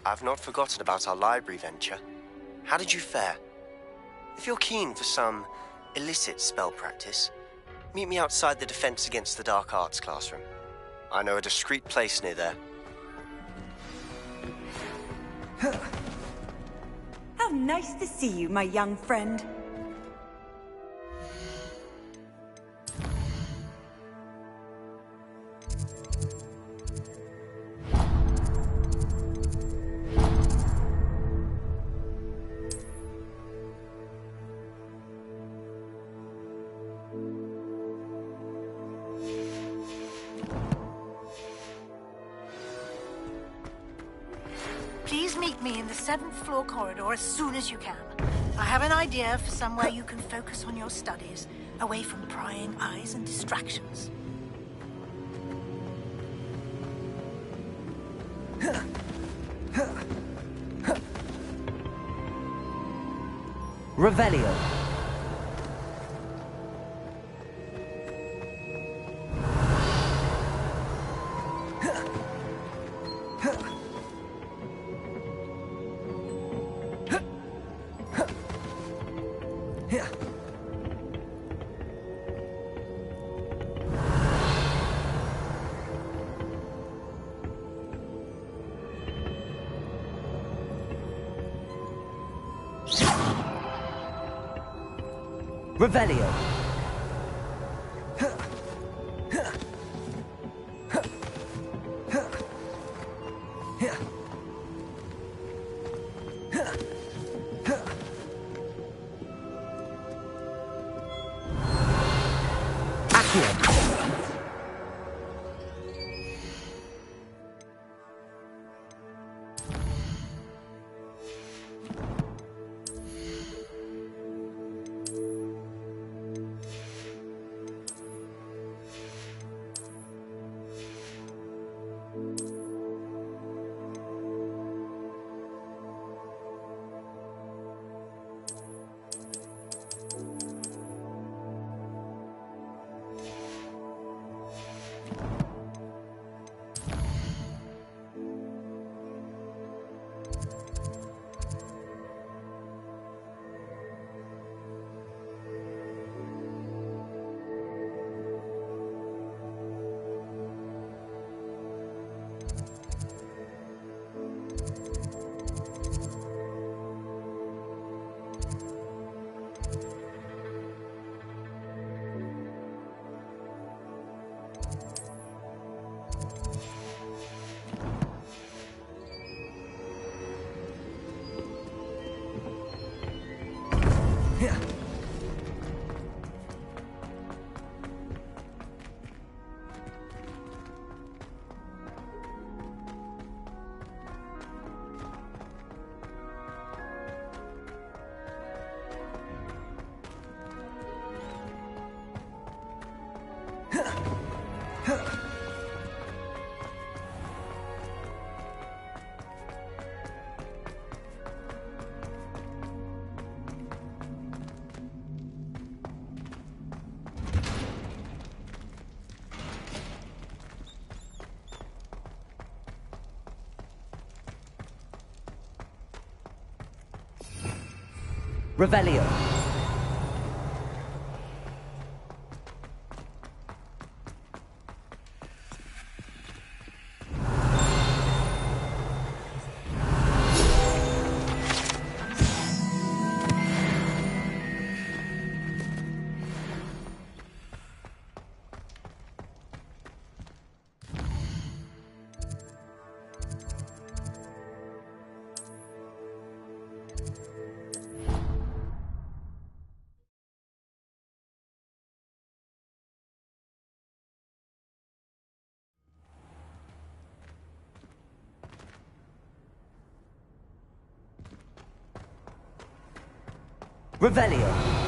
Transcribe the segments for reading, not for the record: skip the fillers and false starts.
I've not forgotten about our library venture. How did you fare? If you're keen for some illicit spell practice, meet me outside the Defense Against the Dark Arts classroom. I know a discreet place near there. How nice to see you, my young friend. Please meet me in the 7th floor corridor as soon as you can. I have an idea for somewhere you can focus on your studies, away from prying eyes and distractions. Revelio. Revelio. Revelio. Revelio.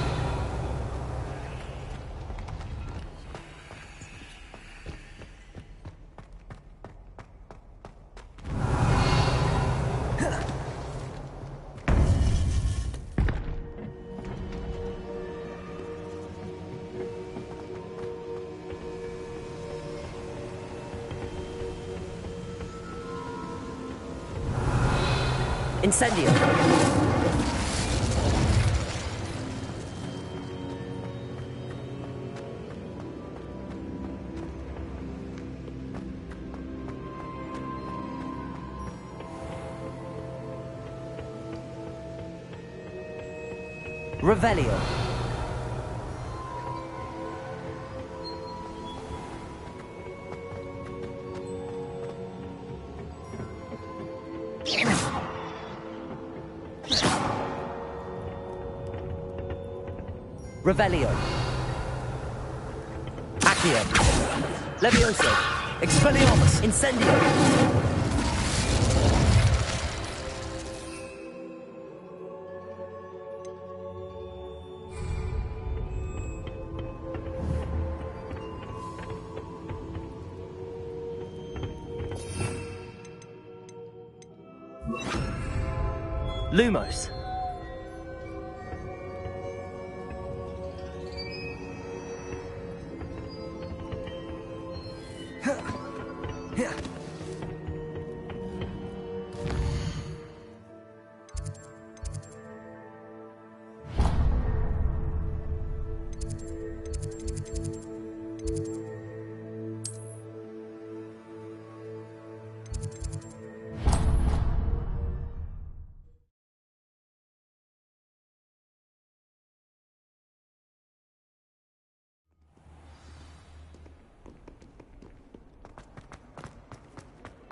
Incendio. Revelio. Revelio. Accio. Levioso. Expelliarmus. Incendio. Lumos.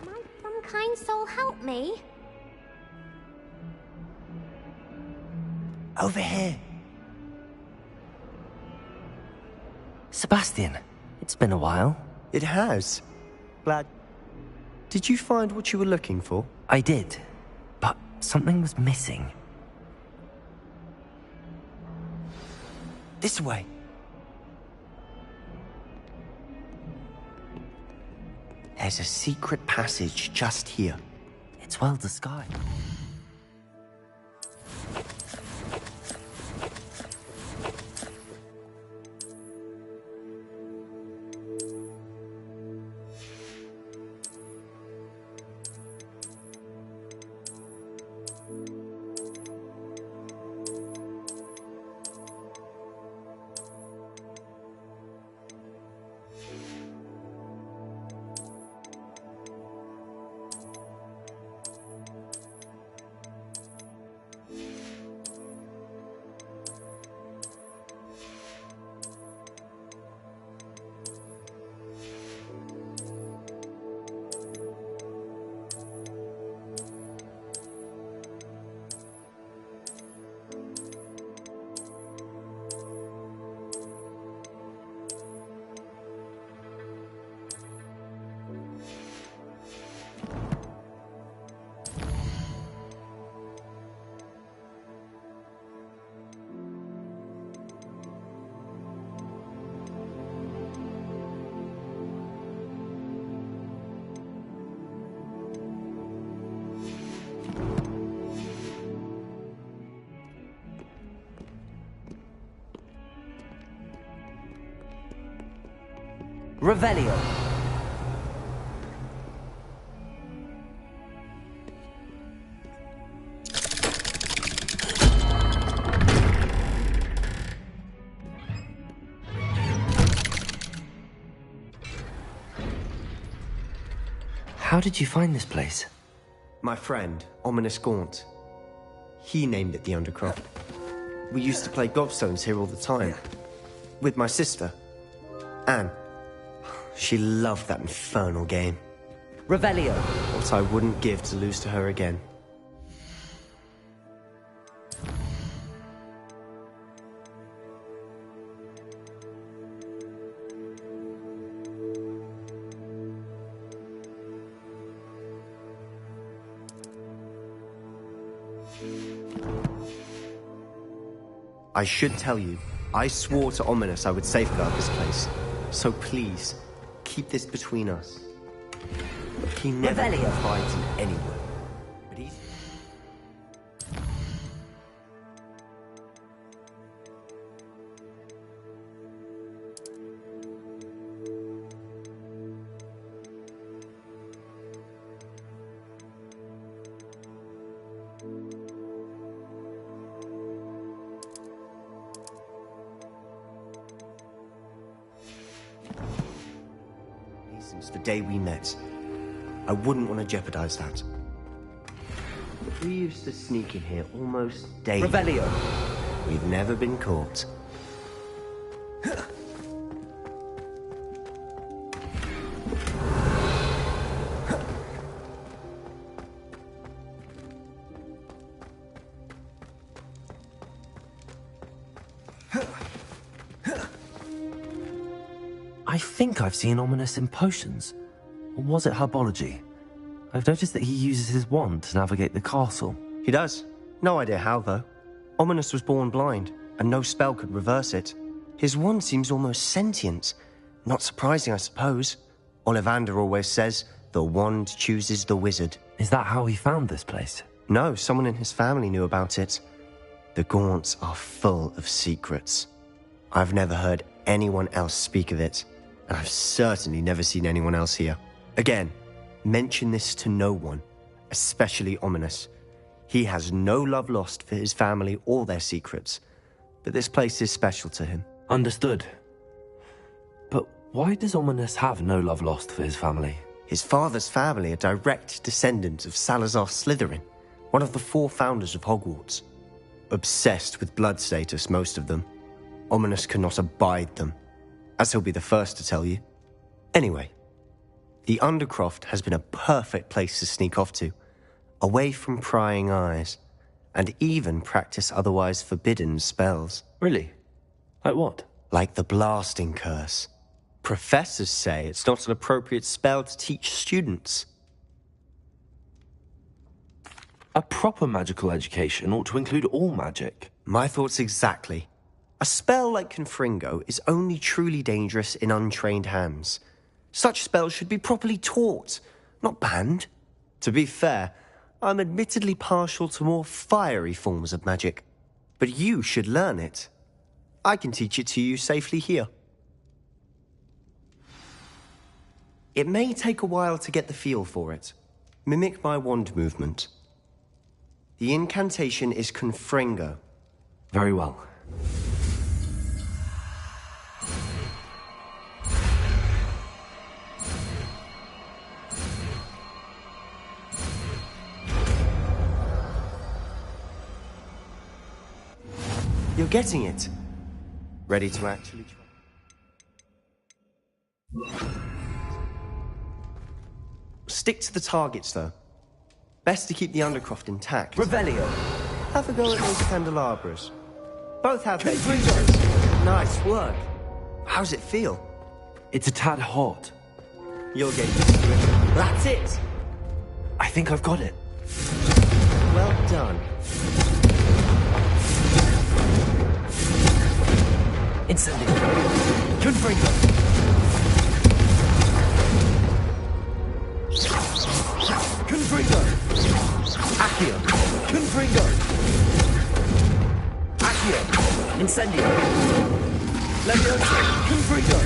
Might some kind soul help me? Over here. Sebastian, it's been a while. It has. Glad. Did you find what you were looking for? I did, but something was missing. This way. There's a secret passage just here. It's well disguised. Revelio. How did you find this place? My friend, Ominous Gaunt. He named it the Undercroft. We used to play gobstones here all the time. With my sister, Anne. She loved that infernal game. Revelio. What I wouldn't give to lose to her again. I should tell you, I swore to Ominous I would safeguard this place. So please, keep this between us. He never Revelio. confides in anyone. But he's... Hogwarts the day we met. I wouldn't want to jeopardize that. We used to sneak in here almost daily. Revelio. We've never been caught. I think I've seen Ominous in potions. Or was it herbology? I've noticed that he uses his wand to navigate the castle. He does. No idea how, though. Ominous was born blind, and no spell could reverse it. His wand seems almost sentient. Not surprising, I suppose. Ollivander always says, the wand chooses the wizard. Is that how he found this place? No, someone in his family knew about it. The Gaunts are full of secrets. I've never heard anyone else speak of it, and I've certainly never seen anyone else here. Again, mention this to no one, especially Ominous. He has no love lost for his family or their secrets, but this place is special to him. Understood. But why does Ominous have no love lost for his family? His father's family are direct descendants of Salazar Slytherin, one of the 4 founders of Hogwarts. Obsessed with blood status, most of them. Ominous cannot abide them, as he'll be the first to tell you. Anyway, the Undercroft has been a perfect place to sneak off to, away from prying eyes, and even practice otherwise forbidden spells. Really? Like what? Like the blasting curse. Professors say it's not an appropriate spell to teach students. A proper magical education ought to include all magic. My thoughts exactly. A spell like Confringo is only truly dangerous in untrained hands. Such spells should be properly taught, not banned. To be fair, I'm admittedly partial to more fiery forms of magic, but you should learn it. I can teach it to you safely here. It may take a while to get the feel for it. Mimic my wand movement. The incantation is Confringo. Very well. You're getting it. Ready to actually try. Stick to the targets, though. Best to keep the Undercroft intact. Revelio. Have a go at those candelabras. Both have their uses. Nice work. How's it feel? It's a tad hot. You'll get used to it. That's it. I think I've got it. Well done. Incendio. Confringo. Confringo. Accio. Confringo. Accio. Incendio. Leviosa. Confringo.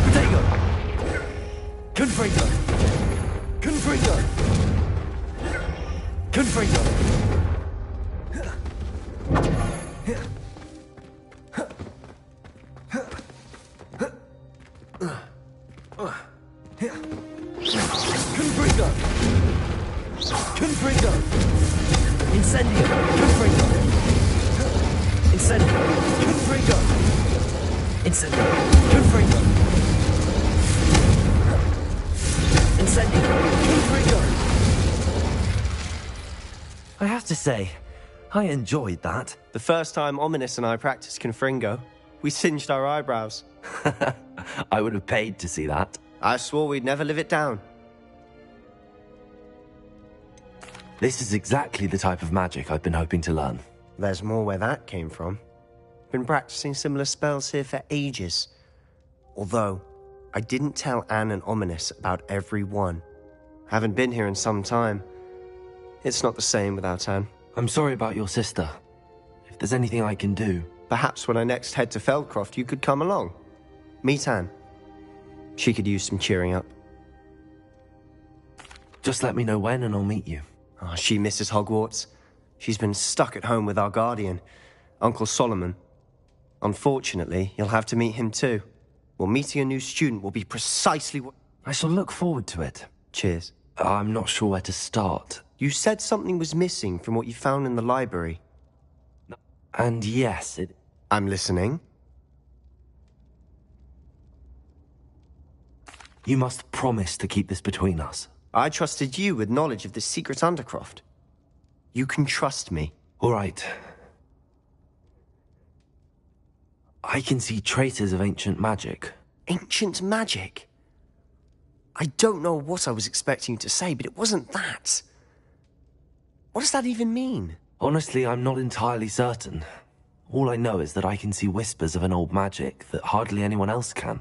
Protego. Confringo. Confringo. Confringo. Confringo. Confringo. Incendio. Confringo. Incendio. Confringo. Incendio. Confringo. Incendio. Confringo. I have to say, I enjoyed that. The first time Ominous and I practiced Confringo, we singed our eyebrows. I would have paid to see that. I swore we'd never live it down. This is exactly the type of magic I've been hoping to learn. There's more where that came from. Been practicing similar spells here for ages. Although, I didn't tell Anne and Ominous about every one. Haven't been here in some time. It's not the same without Anne. I'm sorry about your sister. If there's anything I can do... Perhaps when I next head to Feldcroft, you could come along. Meet Anne. She could use some cheering up. Just let me know when and I'll meet you. Oh, she misses Hogwarts. She's been stuck at home with our guardian, Uncle Solomon. Unfortunately, you'll have to meet him too. Well, meeting a new student will be precisely what... I shall look forward to it. Cheers. I'm not sure where to start. You said something was missing from what you found in the library. And yes, I'm listening. You must promise to keep this between us. I trusted you with knowledge of this secret undercroft. You can trust me. All right. I can see traces of ancient magic. Ancient magic? I don't know what I was expecting you to say, but it wasn't that. What does that even mean? Honestly, I'm not entirely certain. All I know is that I can see whispers of an old magic that hardly anyone else can.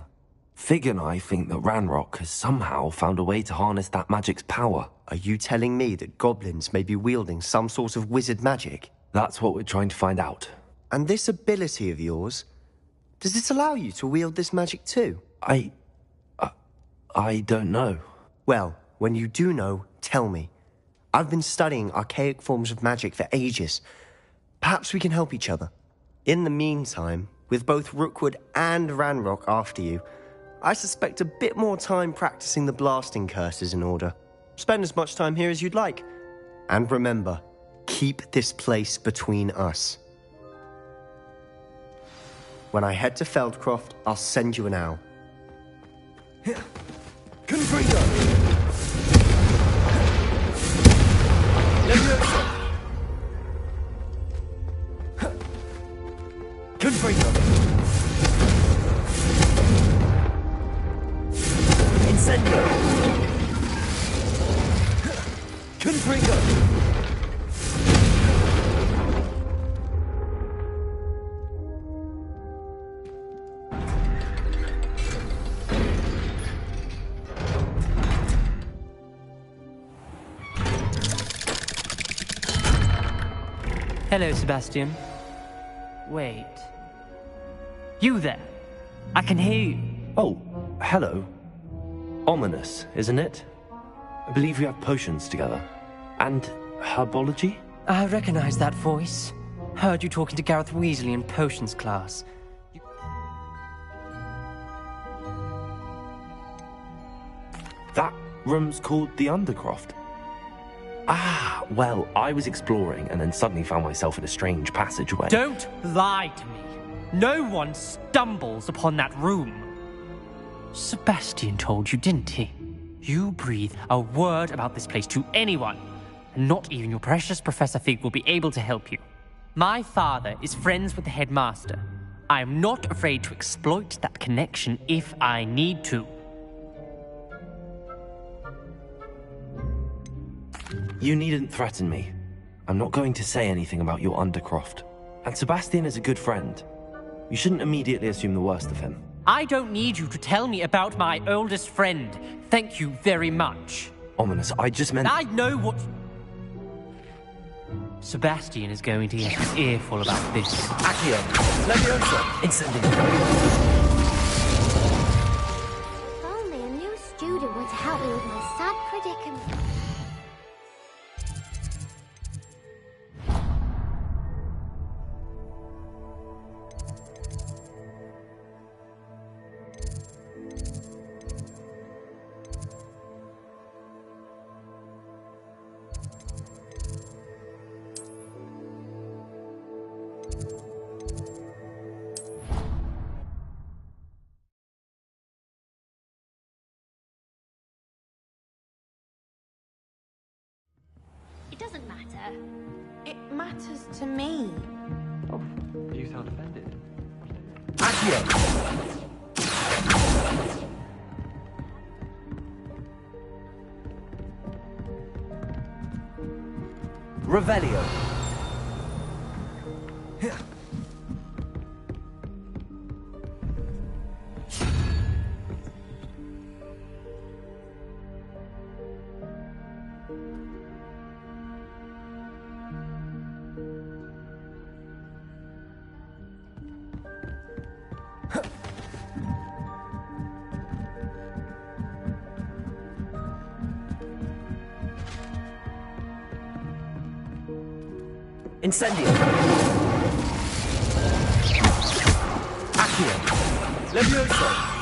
Fig and I think that Ranrock has somehow found a way to harness that magic's power. Are you telling me that goblins may be wielding some sort of wizard magic? That's what we're trying to find out. And this ability of yours, does it allow you to wield this magic too? I don't know. Well, when you do know, tell me. I've been studying archaic forms of magic for ages. Perhaps we can help each other. In the meantime, with both Rookwood and Ranrock after you, I suspect a bit more time practicing the blasting curse is in order. Spend as much time here as you'd like. And remember, keep this place between us. When I head to Feldcroft, I'll send you an owl. Confringo! Leviosa! Confringo! Incendio! Confringo! Hello, Sebastian. Wait. You there? I can hear you. Oh, hello. Ominous, isn't it? I believe we have potions together. And herbology? I recognize that voice. Heard you talking to Gareth Weasley in potions class. That room's called the Undercroft. Ah, well, I was exploring and then suddenly found myself in a strange passageway. Don't lie to me. No one stumbles upon that room. Sebastian told you, didn't he? You breathe a word about this place to anyone, and not even your precious Professor Fig will be able to help you. My father is friends with the headmaster. I am not afraid to exploit that connection if I need to. You needn't threaten me. I'm not going to say anything about your Undercroft. And Sebastian is a good friend. You shouldn't immediately assume the worst of him. I don't need you to tell me about my oldest friend. Thank you very much. Ominous, I just meant... I know what... Sebastian is going to get his earful about this. Accio! Leviosa! Incendio! If only a new student were to help me with my sad predicament. It doesn't matter. It matters to me. Oh, you sound offended. Accio! Revelio! Incendio! Accio! Levioso!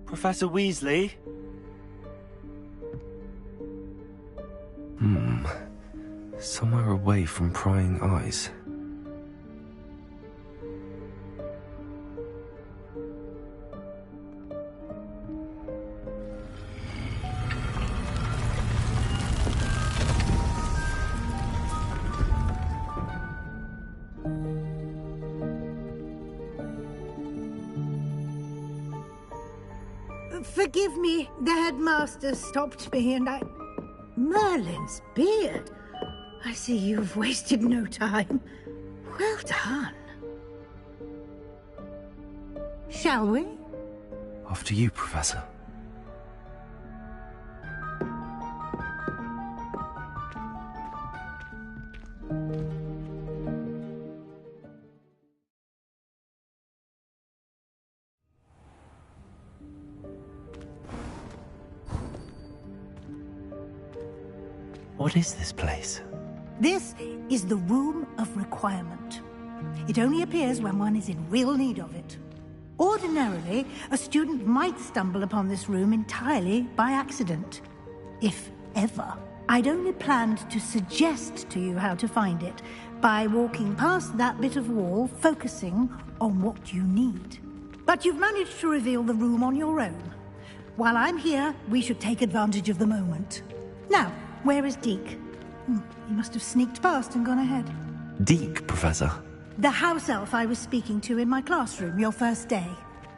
Professor Weasley? Somewhere away from prying eyes. Forgive me, the headmaster stopped me and I... Merlin's beard. I see you've wasted no time. Well done. Shall we? After you, Professor. What is this place? This is the Room of Requirement. It only appears when one is in real need of it. Ordinarily, a student might stumble upon this room entirely by accident. If ever. I'd only planned to suggest to you how to find it by walking past that bit of wall, focusing on what you need. But you've managed to reveal the room on your own. While I'm here, we should take advantage of the moment. Now, where is Deke? He must have sneaked past and gone ahead. Deke, Professor. The house elf I was speaking to in my classroom your first day.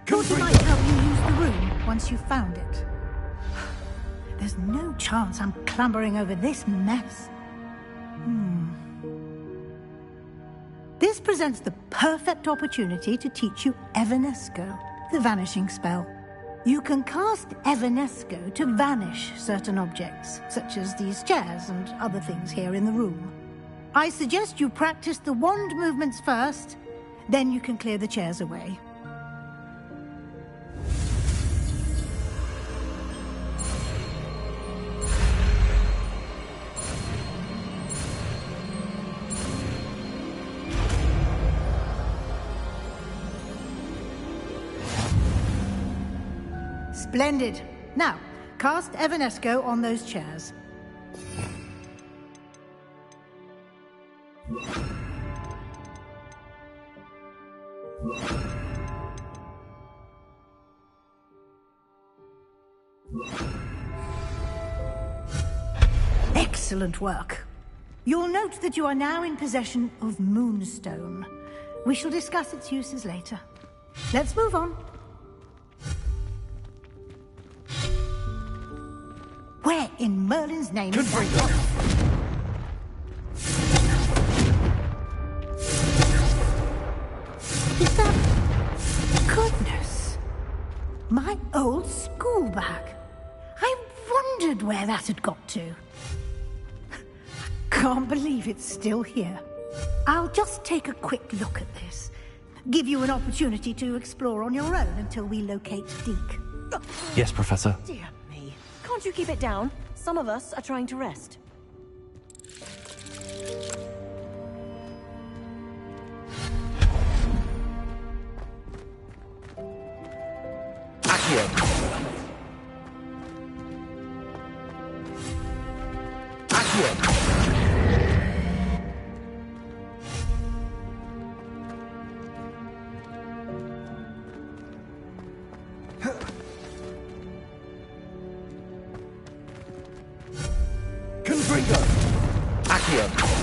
Thought he might help you use the room once you found it. There's no chance I'm clambering over this mess. This presents the perfect opportunity to teach you Evanesco, the vanishing spell. You can cast Evanesco to vanish certain objects, such as these chairs and other things here in the room. I suggest you practice the wand movements first, then you can clear the chairs away. Splendid. Now, cast Evanesco on those chairs. Excellent work. You'll note that you are now in possession of Moonstone. We shall discuss its uses later. Let's move on. Where in Merlin's name is that? Is that... Goodness. My old school bag. I wondered where that had got to. Can't believe it's still here. I'll just take a quick look at this. Give you an opportunity to explore on your own until we locate Deke. Yes, Professor. Dear me. Can't you keep it down? Some of us are trying to rest. Accio! Accio! Accio.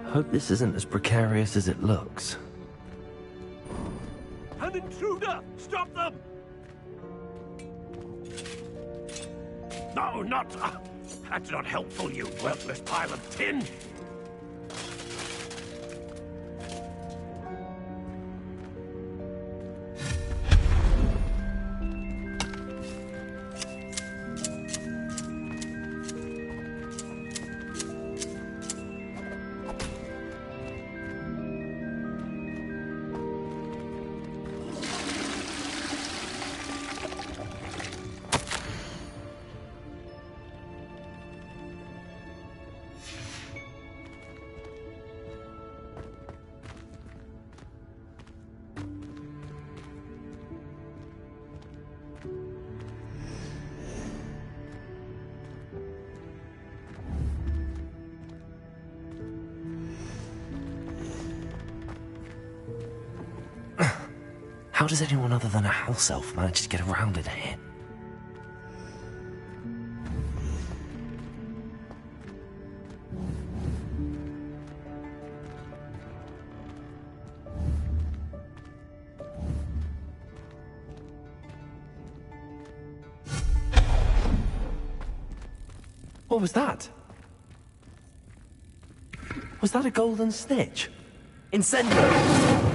Hope this isn't as precarious as it looks. An intruder! Stop them! No, not... that's not helpful, you worthless pile of tin! How does anyone other than a house elf manage to get around in here? What was that? Was that a golden snitch? Incendio.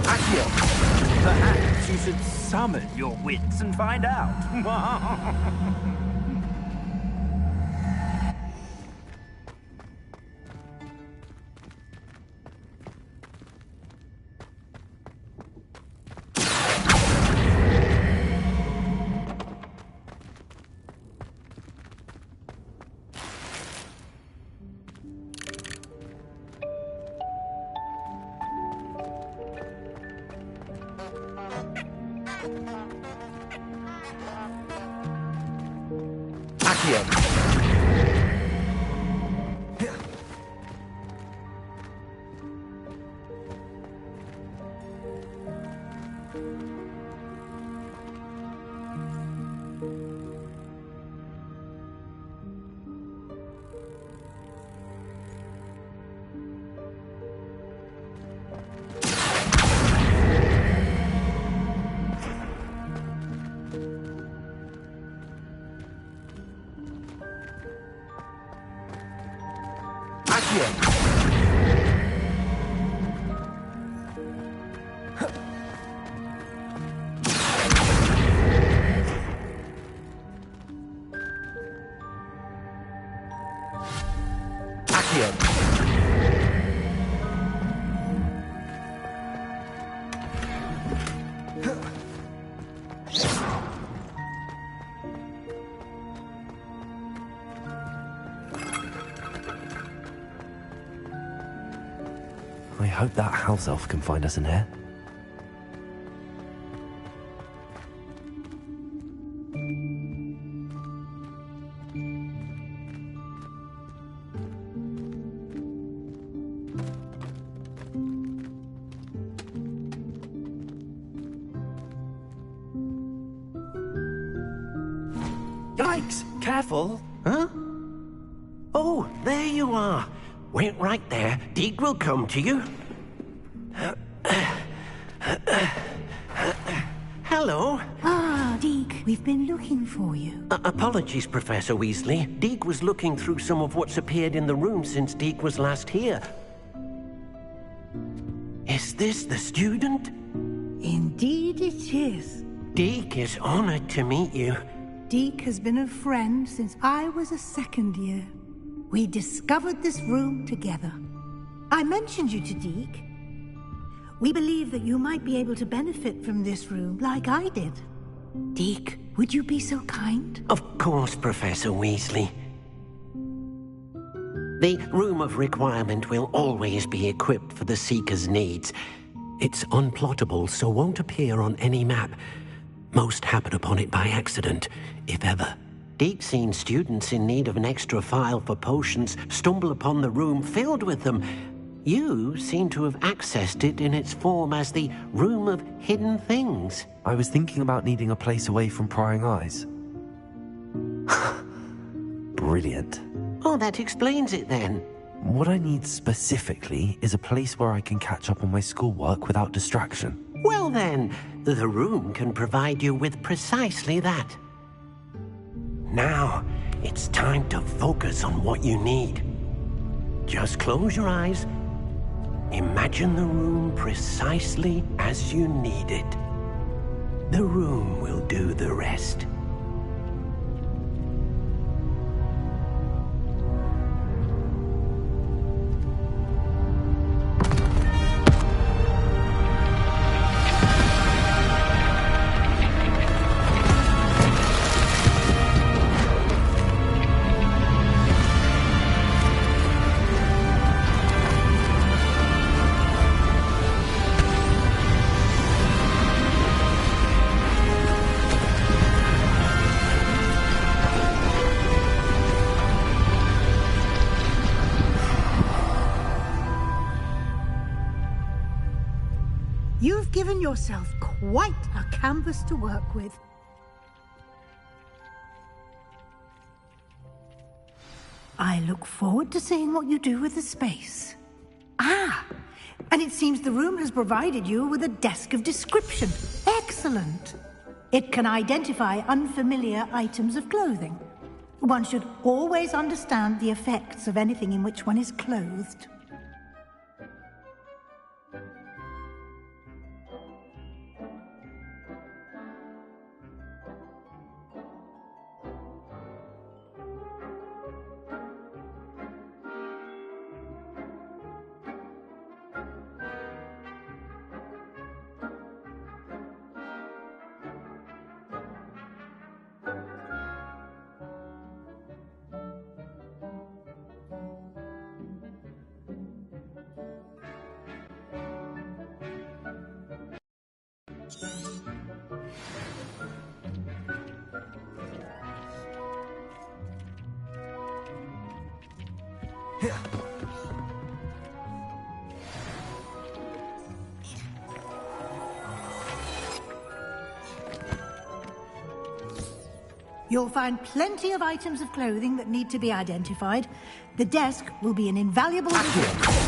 Accio. Perhaps you should summon your wits and find out. I hope that house elf can find us in here. Yikes! Careful! Huh? Oh, there you are. Wait right there. Deek will come to you. Hello. Ah, Deek, we've been looking for you. Apologies, Professor Weasley. Deek was looking through some of what's appeared in the room since Deek was last here. Is this the student? Indeed it is. Deek is honored to meet you. Deek has been a friend since I was a second year. We discovered this room together. I mentioned you to Deek. We believe that you might be able to benefit from this room like I did. Deek, would you be so kind? Of course, Professor Weasley. The Room of Requirement will always be equipped for the Seeker's needs. It's unplottable, so won't appear on any map. Most happen upon it by accident, if ever. Deke's seen students in need of an extra file for potions stumble upon the room filled with them. You seem to have accessed it in its form as the Room of Hidden Things. I was thinking about needing a place away from prying eyes. Brilliant. Oh, that explains it then. What I need specifically is a place where I can catch up on my schoolwork without distraction. Well then, the room can provide you with precisely that. Now, it's time to focus on what you need. Just close your eyes. Imagine the room precisely as you need it. The room will do the rest. You've given yourself quite a canvas to work with. I look forward to seeing what you do with the space. Ah, and it seems the room has provided you with a desk of description. Excellent. It can identify unfamiliar items of clothing. One should always understand the effects of anything in which one is clothed. You'll find plenty of items of clothing that need to be identified. The desk will be an invaluable resource.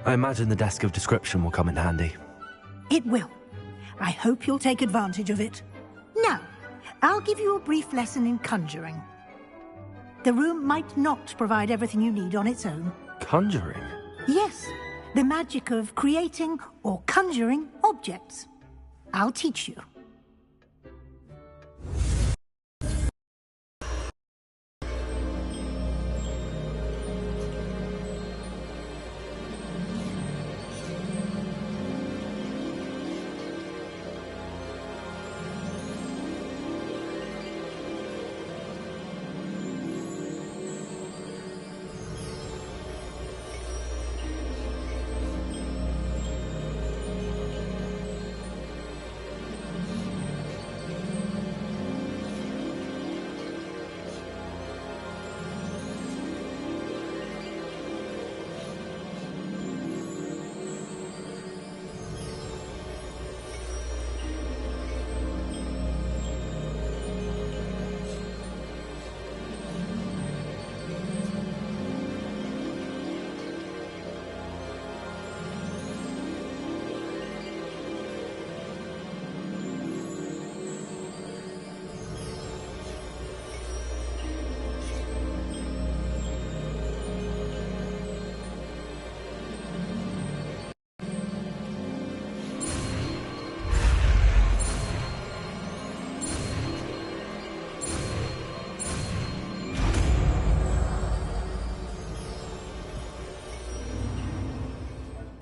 I imagine the desk of description will come in handy. It will. I hope you'll take advantage of it. Now, I'll give you a brief lesson in conjuring. The room might not provide everything you need on its own. Conjuring? Yes, the magic of creating or conjuring objects. I'll teach you.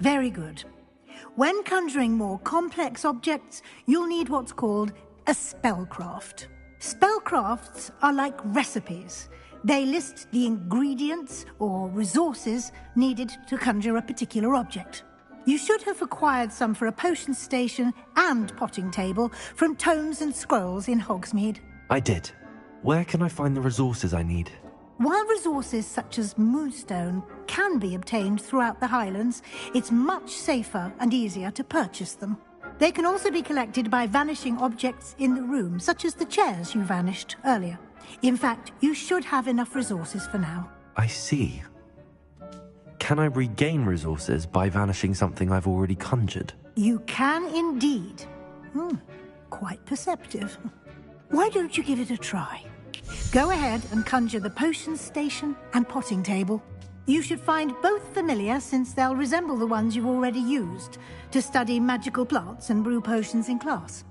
Very good. When conjuring more complex objects, you'll need what's called a spellcraft. Spellcrafts are like recipes. They list the ingredients or resources needed to conjure a particular object. You should have acquired some for a potion station and potting table from tomes and scrolls in Hogsmeade. I did. Where can I find the resources I need? While resources such as moonstone can be obtained throughout the Highlands, it's much safer and easier to purchase them. They can also be collected by vanishing objects in the room, such as the chairs you vanished earlier. In fact, you should have enough resources for now. I see. Can I regain resources by vanishing something I've already conjured? You can indeed. Quite perceptive. Why don't you give it a try? Go ahead and conjure the potion station and potting table. You should find both familiar, since they'll resemble the ones you've already used to study magical plants and brew potions in class.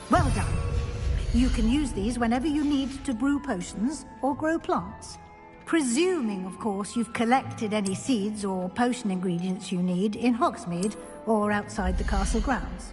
Well done. You can use these whenever you need to brew potions or grow plants. Presuming, of course, you've collected any seeds or potion ingredients you need in Hogsmeade or outside the castle grounds.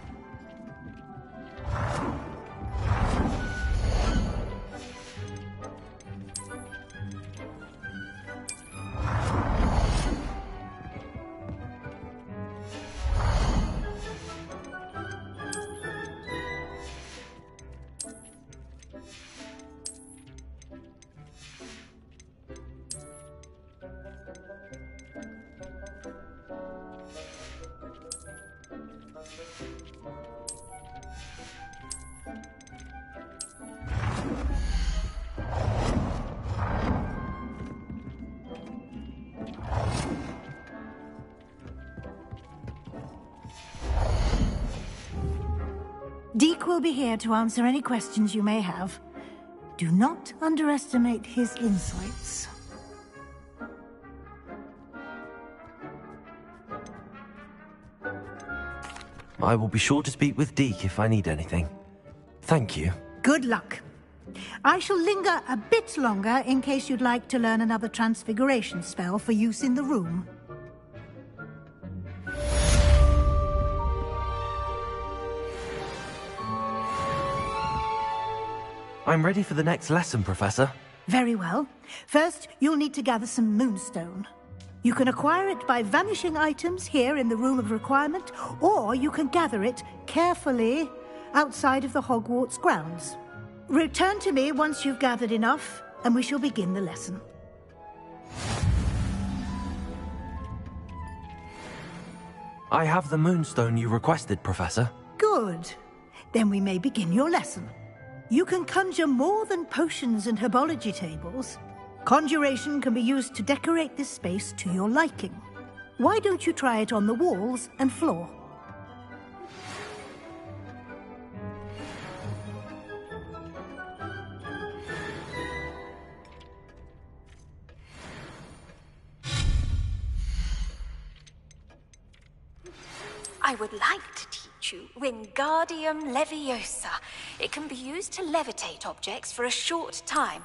Deke will be here to answer any questions you may have. Do not underestimate his insights. I will be sure to speak with Deke if I need anything. Thank you. Good luck. I shall linger a bit longer in case you'd like to learn another transfiguration spell for use in the room. I'm ready for the next lesson, Professor. Very well. First, you'll need to gather some moonstone. You can acquire it by vanishing items here in the Room of Requirement, or you can gather it carefully outside of the Hogwarts grounds. Return to me once you've gathered enough, and we shall begin the lesson. I have the moonstone you requested, Professor. Good. Then we may begin your lesson. You can conjure more than potions and herbology tables. Conjuration can be used to decorate this space to your liking. Why don't you try it on the walls and floor? I would like to teach you Wingardium Leviosa. It can be used to levitate objects for a short time.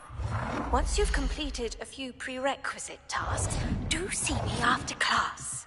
Once you've completed a few prerequisite tasks, do see me after class.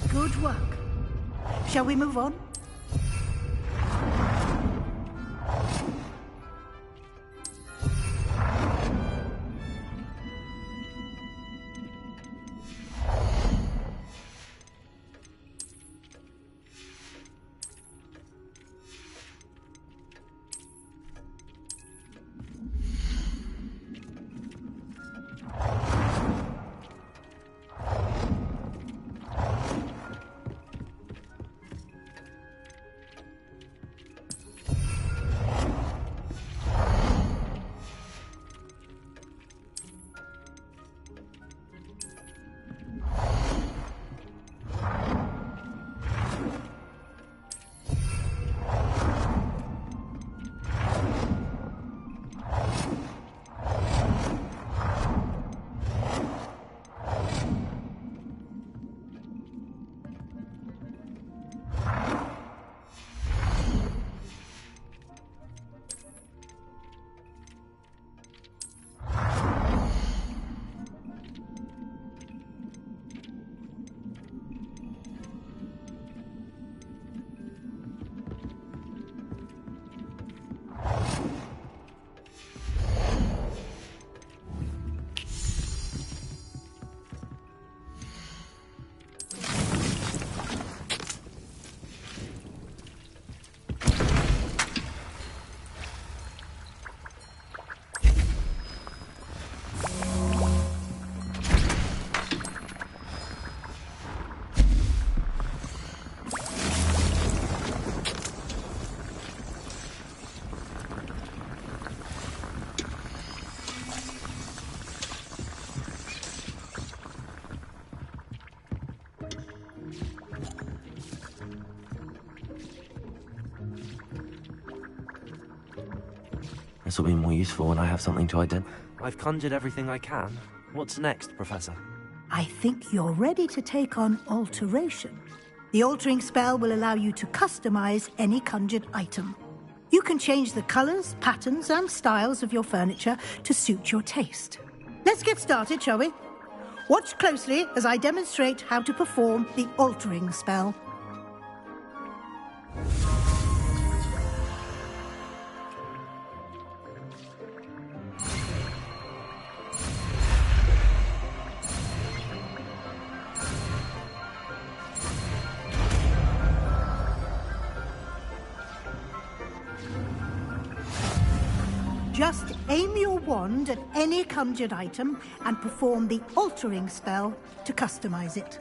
Good work. Shall we move on? This will be more useful when I have something to identify. I've conjured everything I can. What's next, Professor? I think you're ready to take on alteration. The altering spell will allow you to customize any conjured item. You can change the colors, patterns, and styles of your furniture to suit your taste. Let's get started, shall we? Watch closely as I demonstrate how to perform the altering spell. Just aim your wand at any conjured item and perform the altering spell to customize it.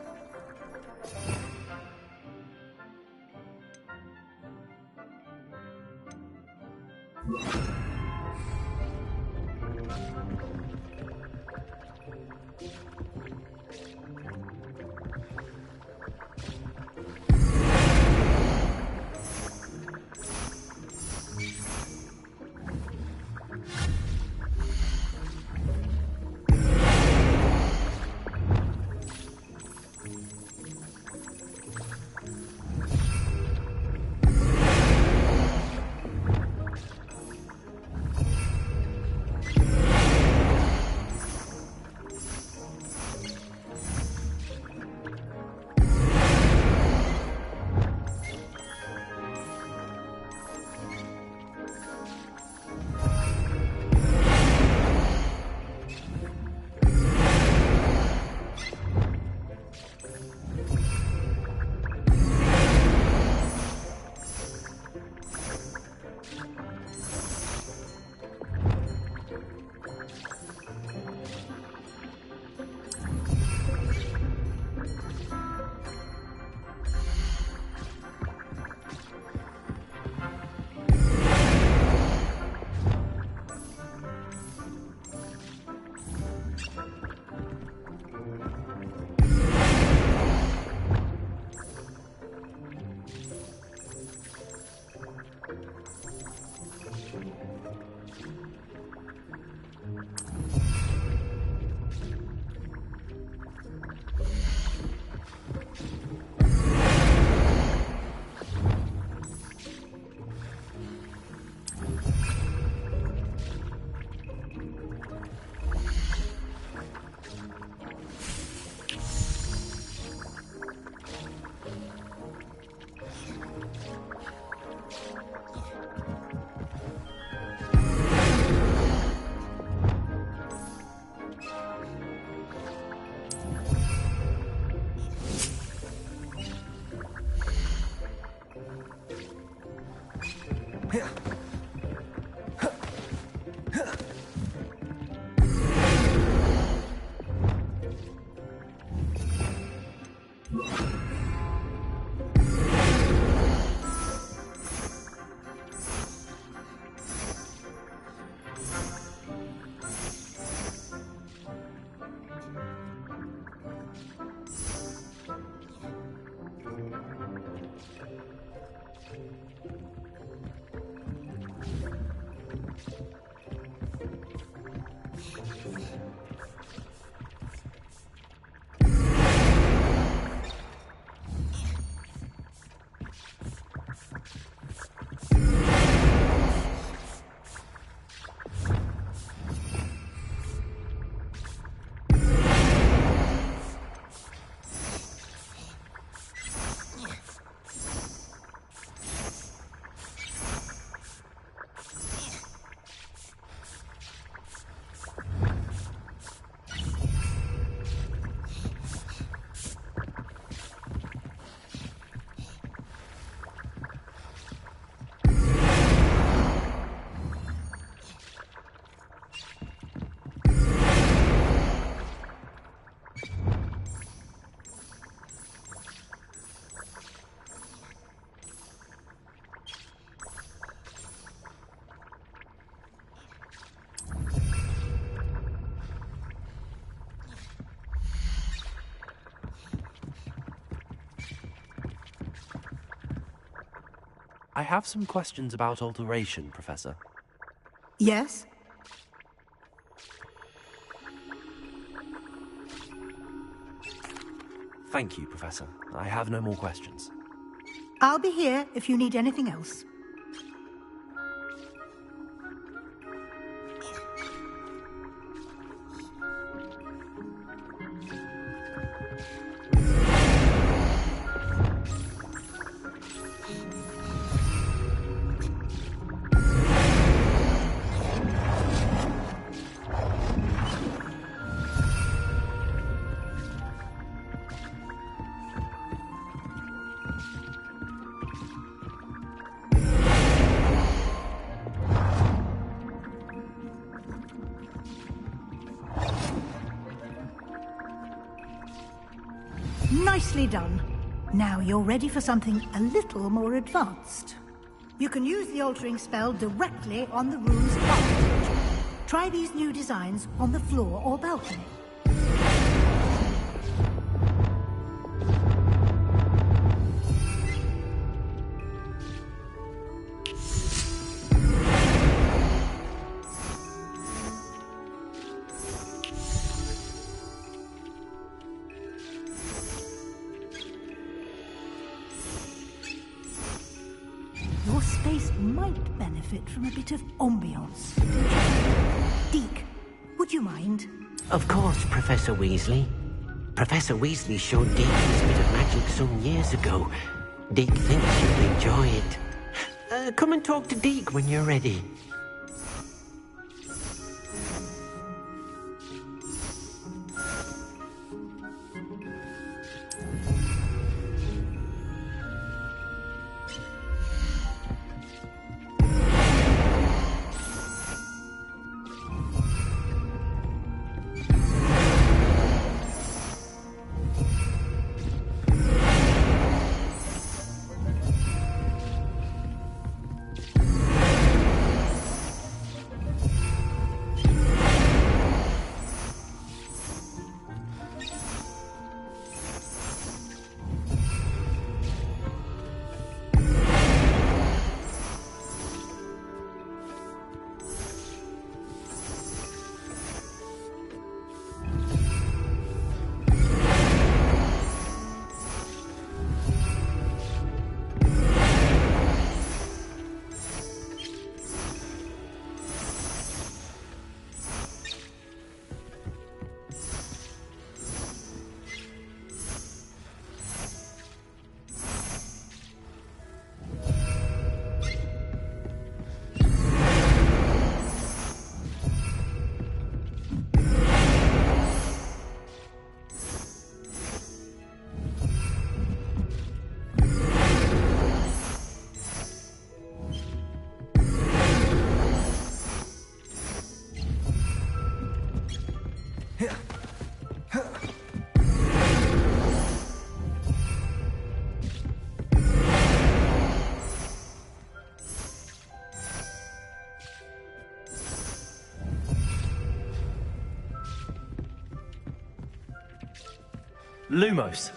I have some questions about alteration, Professor. Yes? Thank you, Professor. I have no more questions. I'll be here if you need anything else. Nicely done. Now you're ready for something a little more advanced. You can use the altering spell directly on the room's architecture. Try these new designs on the floor or balcony. Your space might benefit from a bit of ambiance. Deke, would you mind? Of course, Professor Weasley. Professor Weasley showed Deke this bit of magic some years ago. Deke thinks you'll enjoy it. Come and talk to Deke when you're ready. Lumos.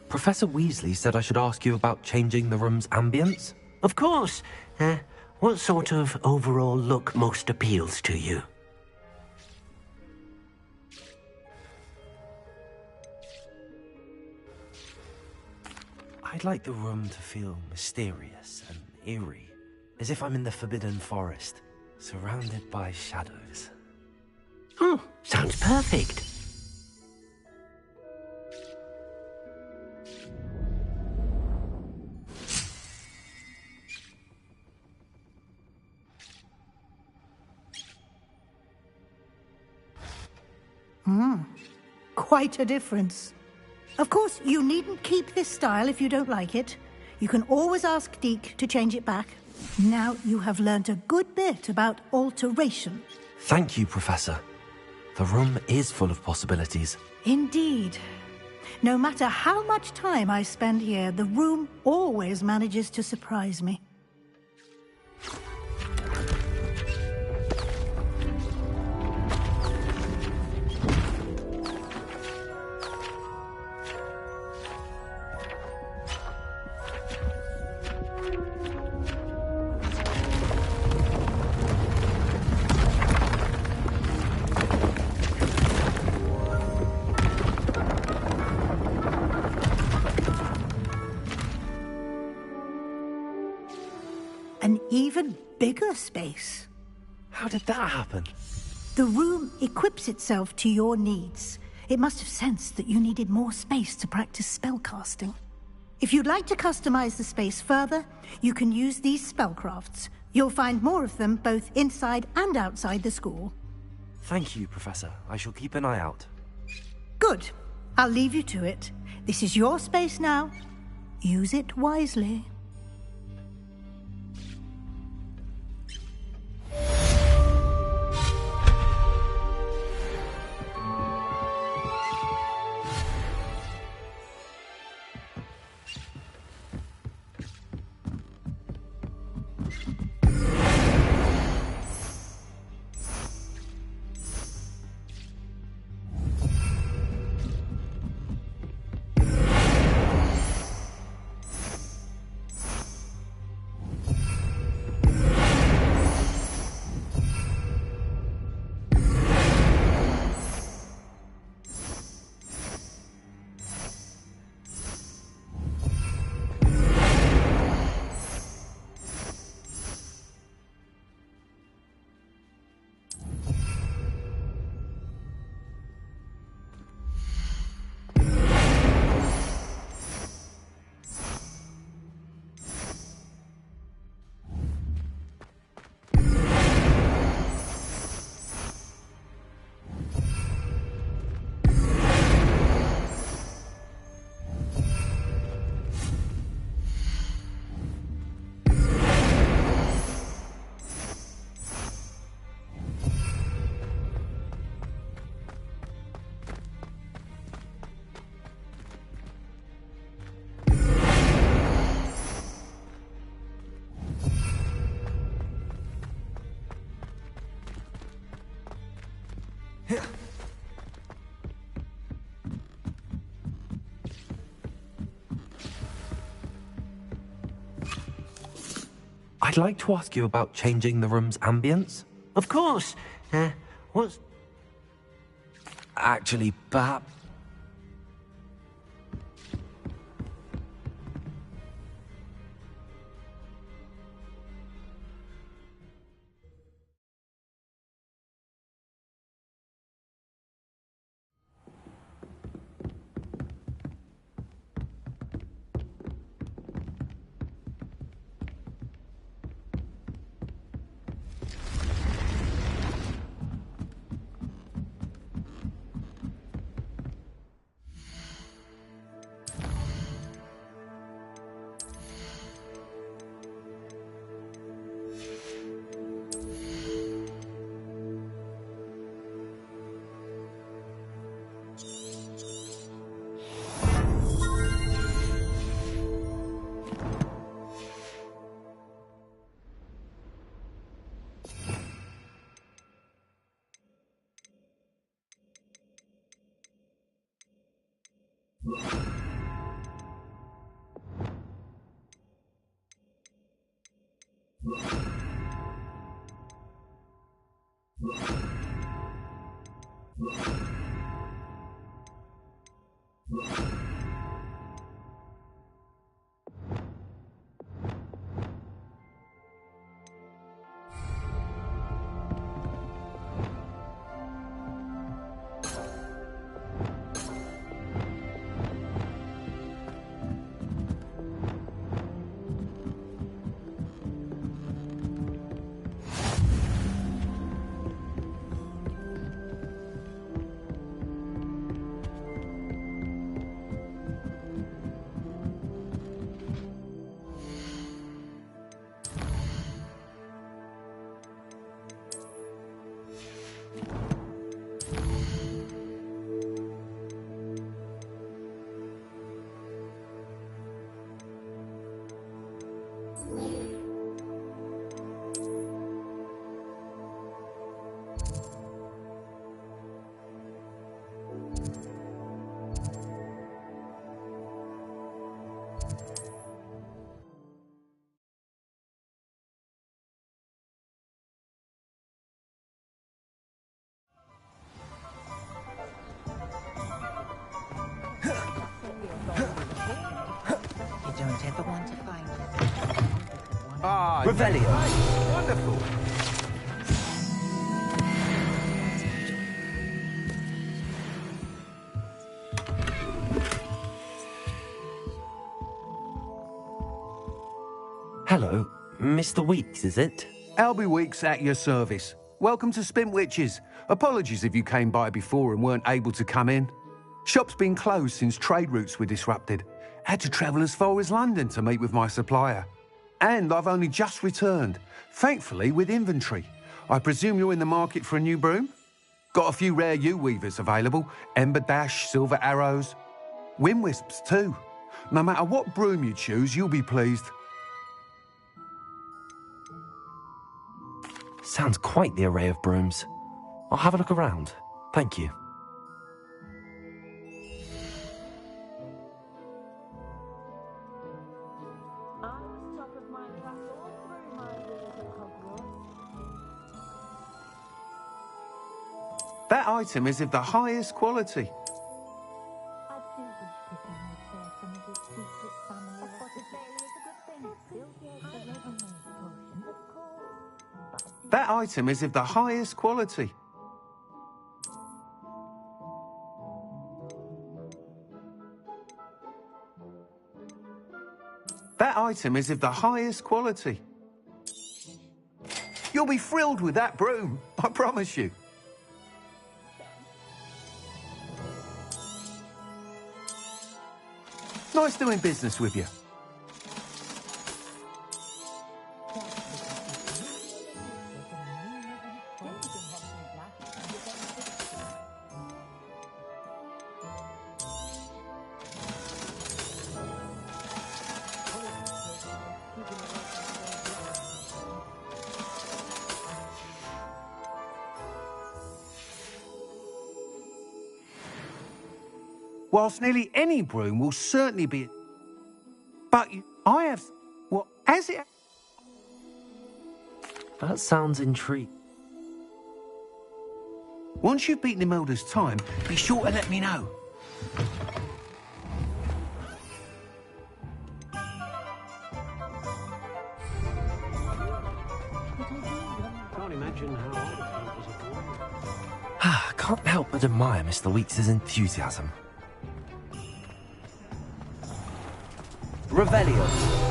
Professor Weasley said I should ask you about changing the room's ambience. Of course. What sort of overall look most appeals to you? I'd like the room to feel mysterious and eerie, as if I'm in the Forbidden Forest, surrounded by shadows. Oh, sounds perfect. Quite a difference. Of course, you needn't keep this style if you don't like it. You can always ask Deke to change it back. Now you have learnt a good bit about alteration. Thank you, Professor. The room is full of possibilities. Indeed. No matter how much time I spend here, the room always manages to surprise me. An even bigger space. How did that happen? The room equips itself to your needs. It must have sensed that you needed more space to practice spellcasting. If you'd like to customize the space further, you can use these spellcrafts. You'll find more of them both inside and outside the school. Thank you, Professor. I shall keep an eye out. Good. I'll leave you to it. This is your space now. Use it wisely. I'd like to ask you about changing the room's ambience. Of course. What's... Actually, perhaps... Ah, Revelio. Wonderful. Hello, Mr. Weeks, is it? Albie Weeks at your service. Welcome to Spintwitches. Apologies if you came by before and weren't able to come in. Shop's been closed since trade routes were disrupted. Had to travel as far as London to meet with my supplier. And I've only just returned, thankfully with inventory. I presume you're in the market for a new broom? Got a few rare U-weavers available. Ember Dash, Silver Arrows. Wind Wisps too. No matter what broom you choose, you'll be pleased. Sounds quite the array of brooms. I'll have a look around. Thank you. That item is of the highest quality. That item is of the highest quality. That item is of the highest quality. You'll be thrilled with that broom, I promise you. Nice doing business with you. Whilst nearly any broom will certainly be... But I have... Well, has it... That sounds intriguing. Once you've beaten Imelda's time, be sure to let me know. Can't imagine how hard it was a boy. I can't help but admire Mr. Weeks' enthusiasm. Revelio.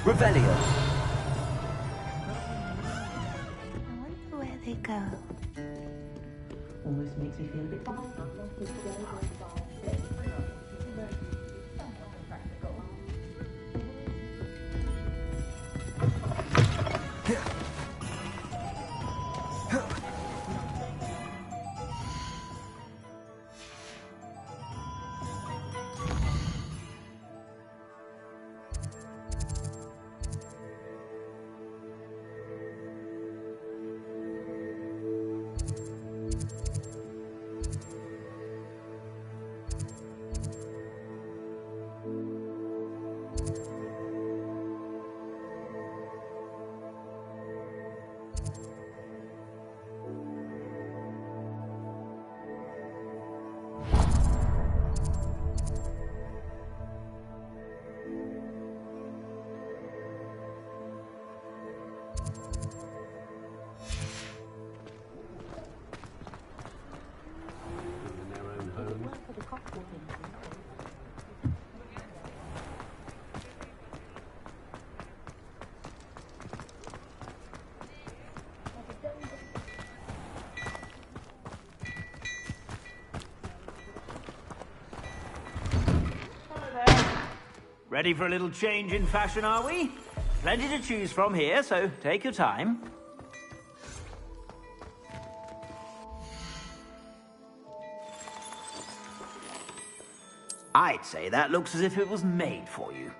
Revelio. I wonder where they go. Almost makes me feel a bit Ready for a little change in fashion, are we? Plenty to choose from here, so take your time. I'd say that looks as if it was made for you.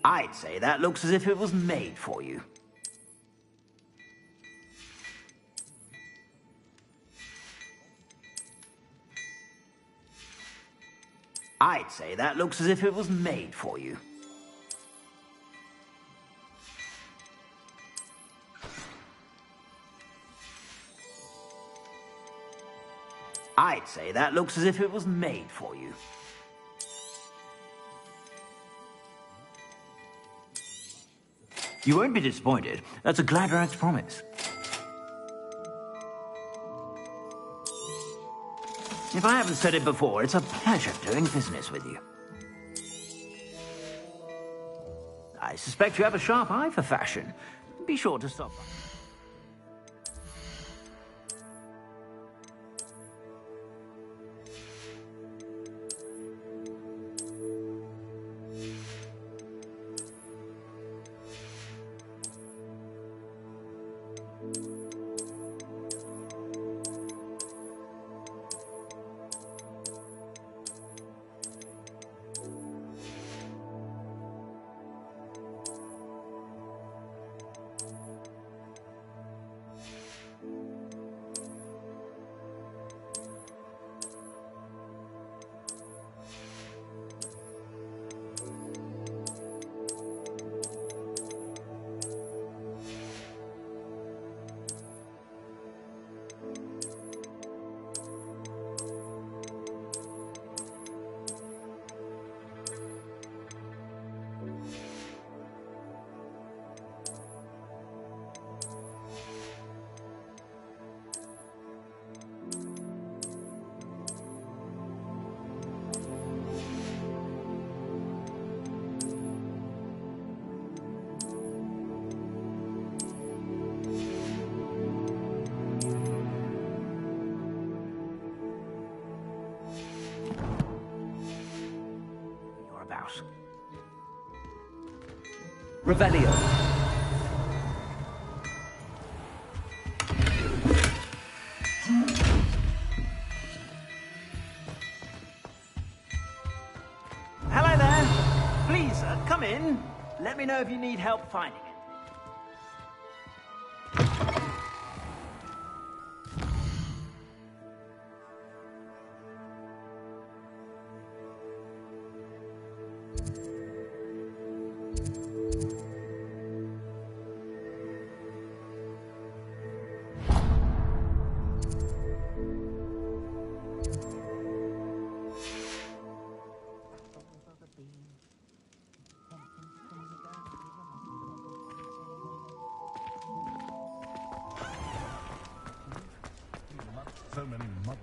I'd say that looks as if it was made for you. I'd say that looks as if it was made for you. I'd say that looks as if it was made for you. You won't be disappointed. That's a Gladrag's promise. If I haven't said it before, it's a pleasure doing business with you. I suspect you have a sharp eye for fashion. Be sure to stop by. Revelio. Hello there. Please, come in. Let me know if you need help finding it. So many mothers.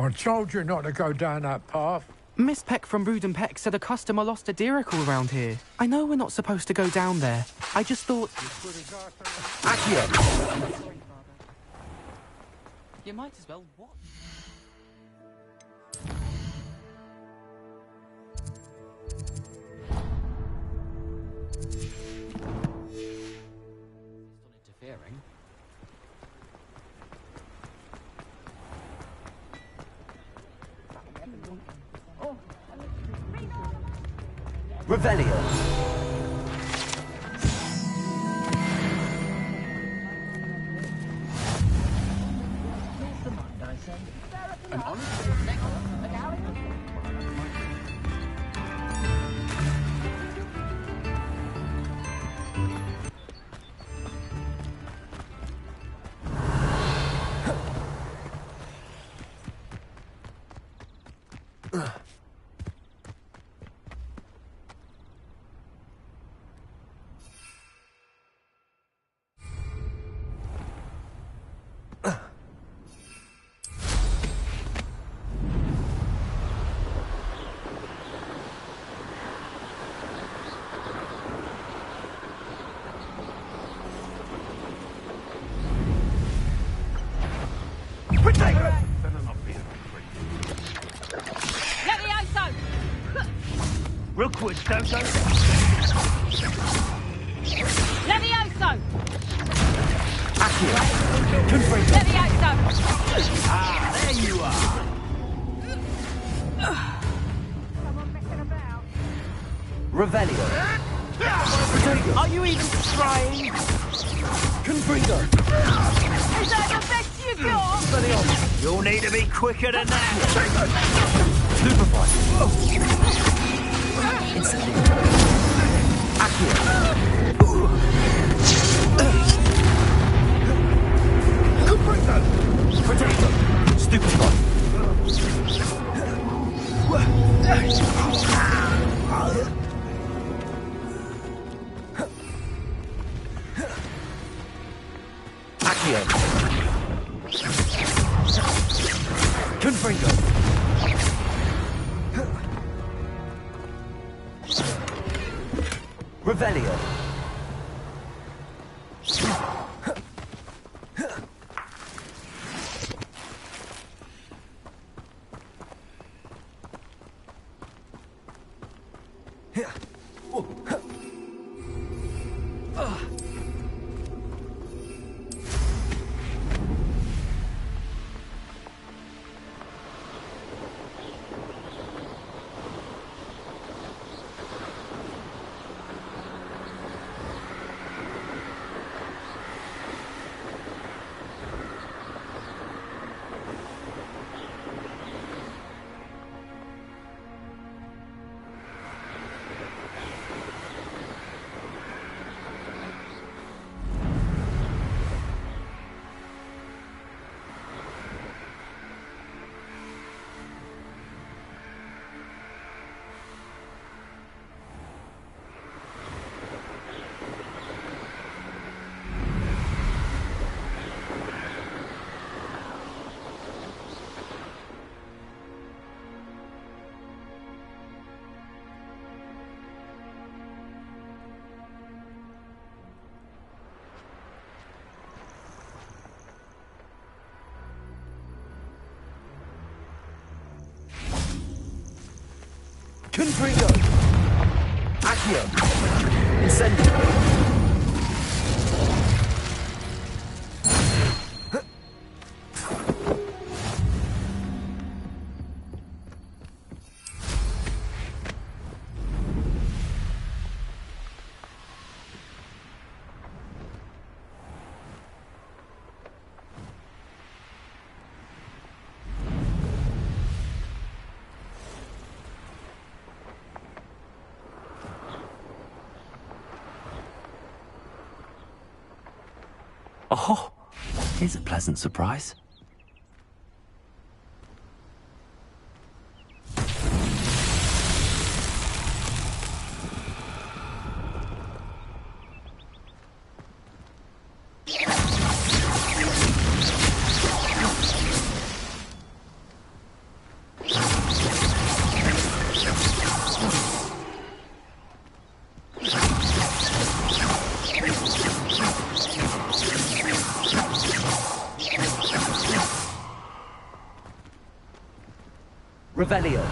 I told you not to go down that path. Miss Peck from Brood and Peck said a customer lost a diricle around here. I know we're not supposed to go down there. I just thought... Accio! You might as well what? Interfering. Revelio. An honest Rookwood, don't go. Levioso! Accio. Confringo. Levioso! Ah, there you are. Revelio. Are you even trying? Confringo. Is that the best you got? You'll need to be quicker than that. Stupefy. Instantly. Accio. Confringo. Potato. Stupefy. Accio. Confringo. Revelio. Confringo. Accio. Incendio. Oh, here's a pleasant surprise. Revelio.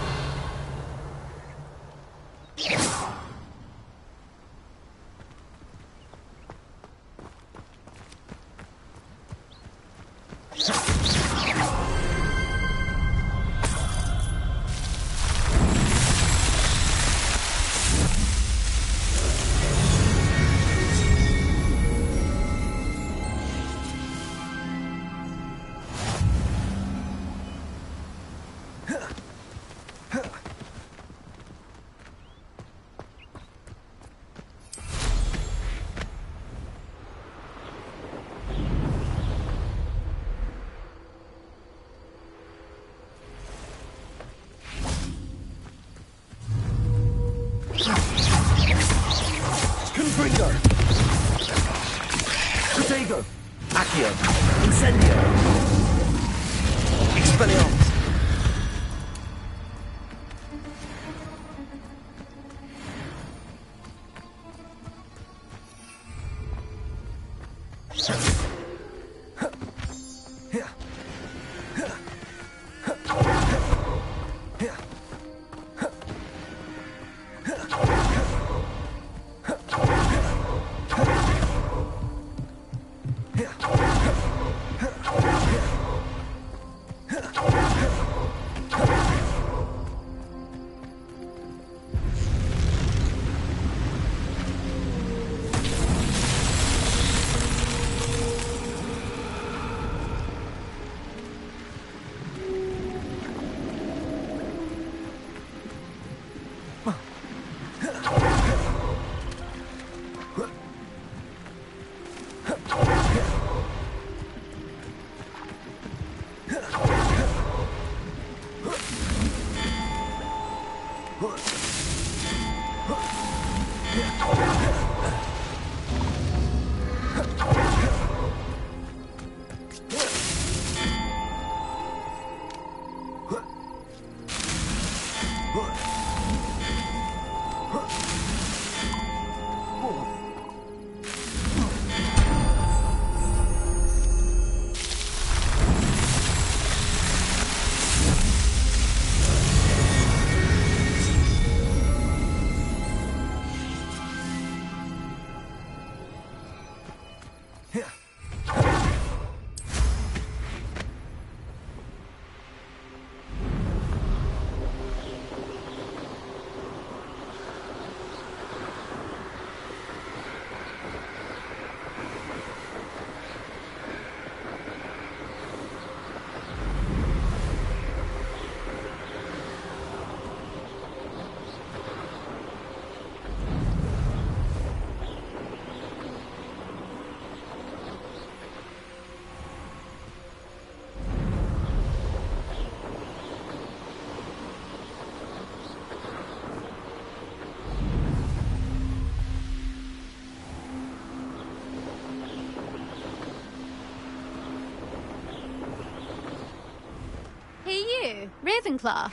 Ravenclaw.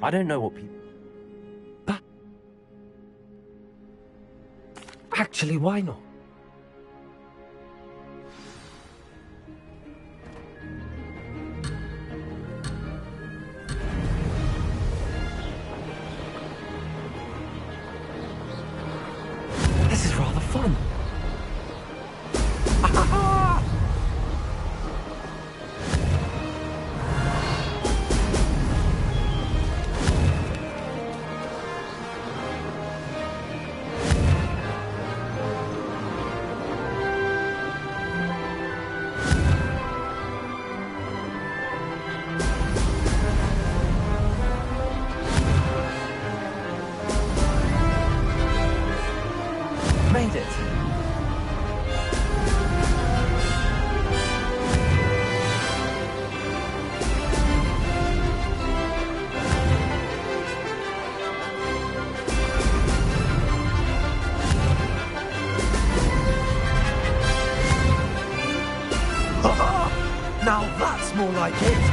I don't know what people... But... Actually, why not? This is rather fun. Made it. Now that's more like it.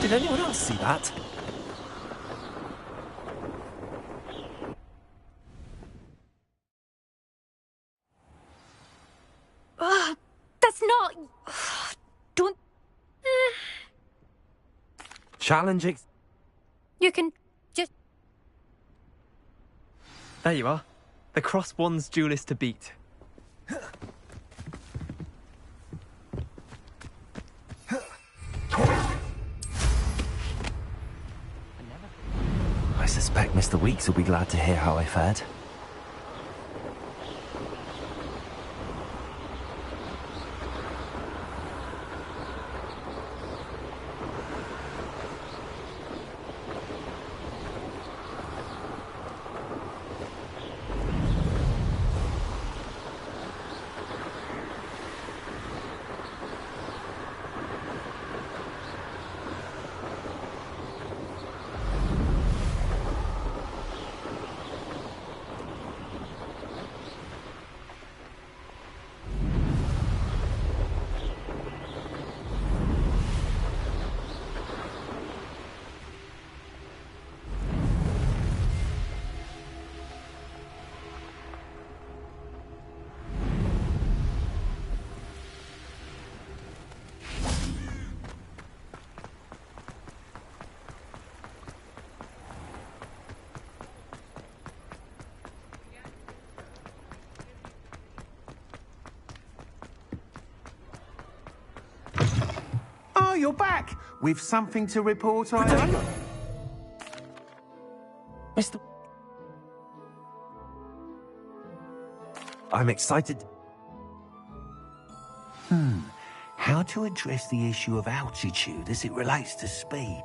Did anyone else see that? That's not... Don't... Challenge You can just... There you are. The Cross Wands duelist to beat. I suspect Mr. Weeks will be glad to hear how I fared. Oh, you're back! With something to report, I hope. Mr. I'm excited. How to address the issue of altitude as it relates to speed?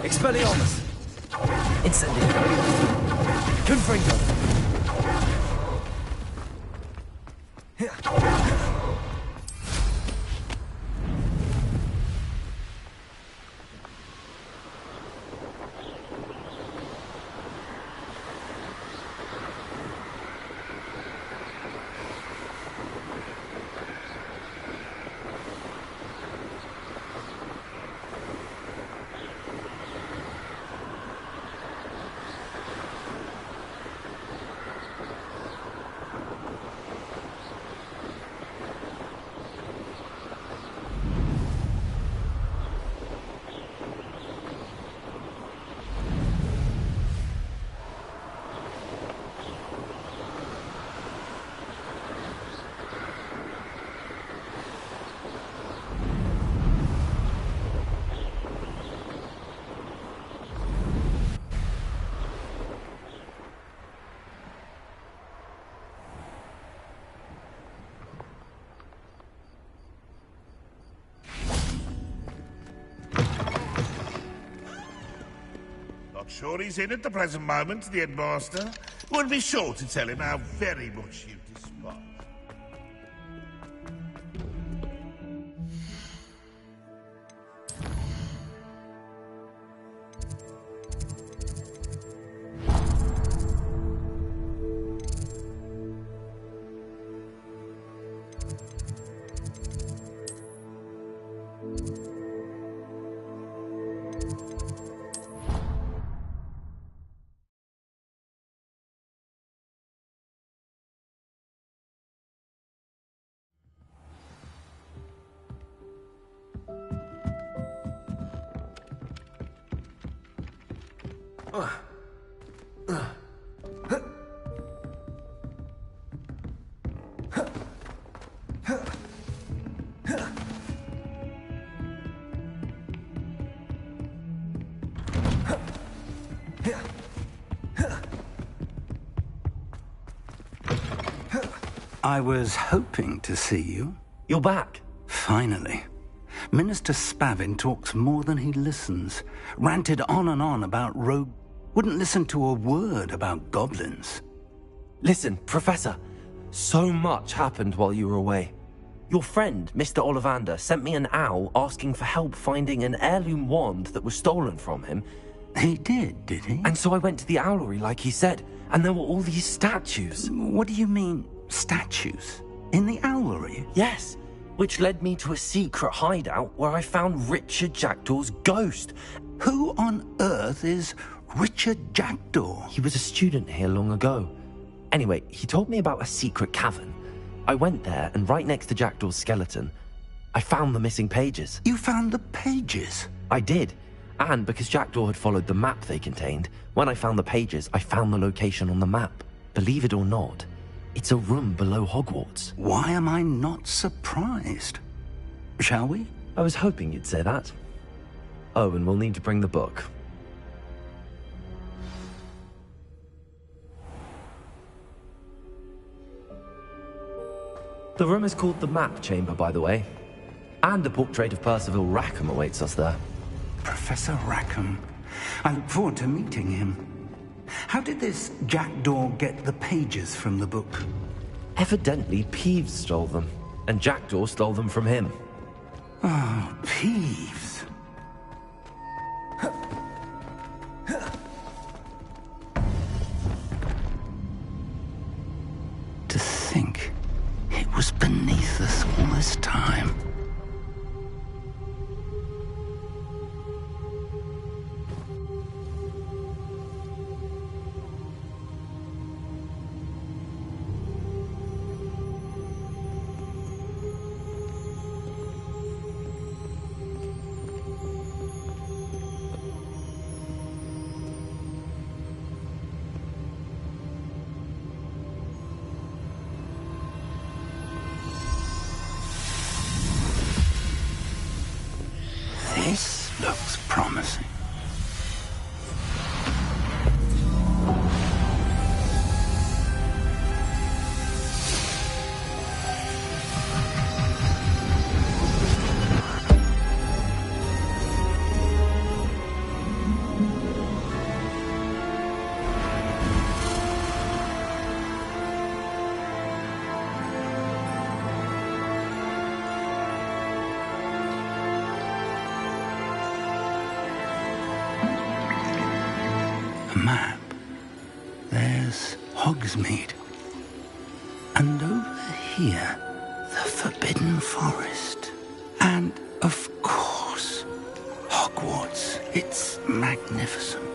Expelliarmus! Incendio! Confringo! Sure he's in at the present moment, the headmaster. We'll be sure to tell him how very much you despise. I was hoping to see you. You're back. Finally. Minister Spavin talks more than he listens. Ranted on and on about rogue... Wouldn't listen to a word about goblins. Listen, Professor. So much happened while you were away. Your friend, Mr. Ollivander, sent me an owl asking for help finding an heirloom wand that was stolen from him. He did he? And so I went to the owlery like he said, and there were all these statues. What do you mean, statues? In the owlery? Yes, which led me to a secret hideout where I found Richard Jackdaw's ghost. Who on earth is Richard Jackdaw? He was a student here long ago. Anyway, he told me about a secret cavern. I went there, and right next to Jackdaw's skeleton, I found the missing pages. You found the pages? I did. And because Jackdaw had followed the map they contained, when I found the pages, I found the location on the map. Believe it or not, it's a room below Hogwarts. Why am I not surprised? Shall we? I was hoping you'd say that. Oh, and we'll need to bring the book. The room is called the Map Chamber, by the way. And a portrait of Percival Rackham awaits us there. Professor Rackham. I look forward to meeting him. How did this Jackdaw get the pages from the book? Evidently, Peeves stole them, and Jackdaw stole them from him. Oh, Peeves. To think it was beneath us all this time. This looks promising. Map. There's Hogsmeade. And over here, the Forbidden Forest. And, of course, Hogwarts. It's magnificent.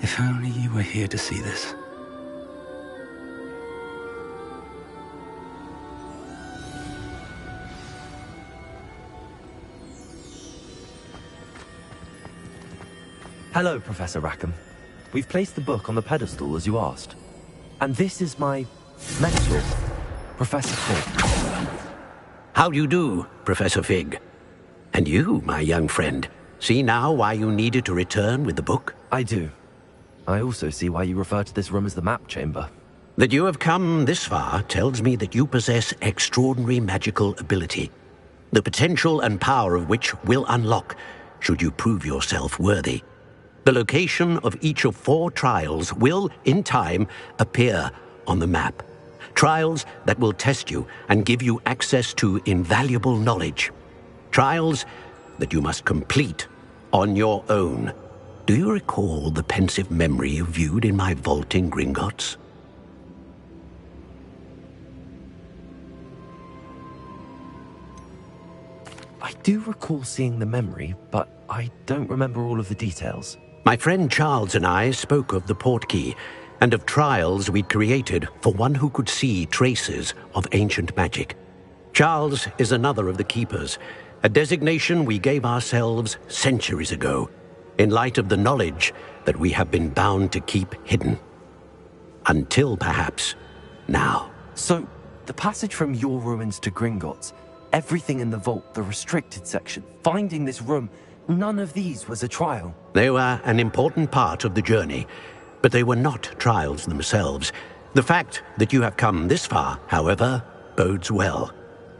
If only you were here to see this. Hello, Professor Rackham. We've placed the book on the pedestal as you asked. And this is my mentor, Professor Fig. How do you do, Professor Fig? And you, my young friend. See now why you needed to return with the book? I do. I also see why you refer to this room as the map chamber. That you have come this far tells me that you possess extraordinary magical ability, the potential and power of which will unlock should you prove yourself worthy. The location of each of 4 trials will, in time, appear on the map. Trials that will test you and give you access to invaluable knowledge. Trials that you must complete on your own. Do you recall the pensive memory you viewed in my vault in Gringotts? I do recall seeing the memory, but I don't remember all of the details. My friend Charles and I spoke of the portkey and of trials we'd created for one who could see traces of ancient magic. Charles is another of the keepers, a designation we gave ourselves centuries ago, in light of the knowledge that we have been bound to keep hidden. Until perhaps now. So, the passage from your ruins to Gringotts, everything in the vault, the restricted section, finding this room, none of these was a trial. They were an important part of the journey, but they were not trials themselves. The fact that you have come this far, however, bodes well.